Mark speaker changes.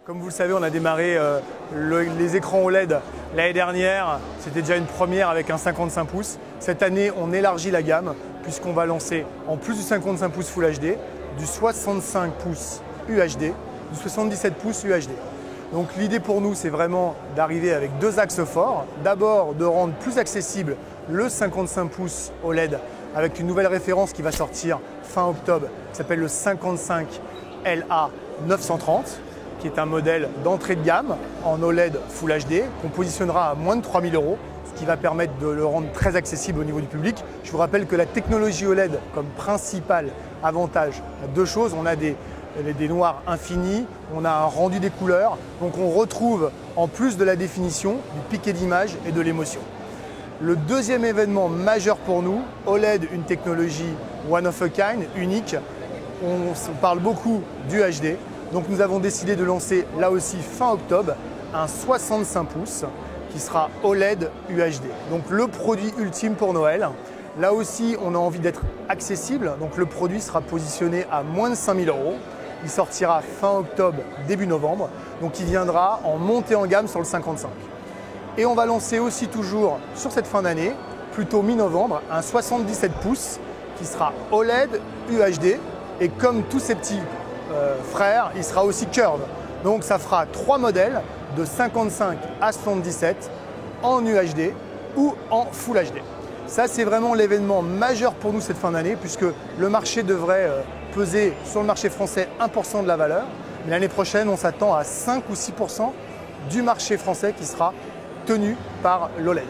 Speaker 1: Comme vous le savez, on a démarré les écrans OLED l'année dernière. C'était déjà une première avec un 55 pouces. Cette année, on élargit la gamme puisqu'on va lancer, en plus du 55 pouces Full HD, du 65 pouces UHD, du 77 pouces UHD. Donc l'idée pour nous, c'est vraiment d'arriver avec deux axes forts. D'abord, de rendre plus accessible le 55 pouces OLED avec une nouvelle référence qui va sortir fin octobre, qui s'appelle le 55 LA 930. Qui est un modèle d'entrée de gamme en OLED Full HD qu'on positionnera à moins de 3 000 €, ce qui va permettre de le rendre très accessible au niveau du public. Je vous rappelle que la technologie OLED comme principal avantage a deux choses. On a des noirs infinis, on a un rendu des couleurs, donc on retrouve en plus de la définition, du piqué d'image et de l'émotion. Le deuxième événement majeur pour nous, OLED, une technologie one of a kind, unique. On parle beaucoup du HD. Donc nous avons décidé de lancer là aussi fin octobre un 65 pouces qui sera OLED UHD. Donc le produit ultime pour Noël. Là aussi on a envie d'être accessible, donc le produit sera positionné à moins de 5 000 €. Il sortira fin octobre, début novembre, donc il viendra en montée en gamme sur le 55. Et on va lancer aussi toujours sur cette fin d'année, plutôt mi-novembre, un 77 pouces qui sera OLED UHD et comme tous ces petits frère, il sera aussi curve. Donc ça fera trois modèles de 55 à 77 en UHD ou en Full HD. Ça, c'est vraiment l'événement majeur pour nous cette fin d'année puisque le marché devrait peser sur le marché français 1% de la valeur. Mais l'année prochaine, on s'attend à 5 ou 6% du marché français qui sera tenu par l'OLED.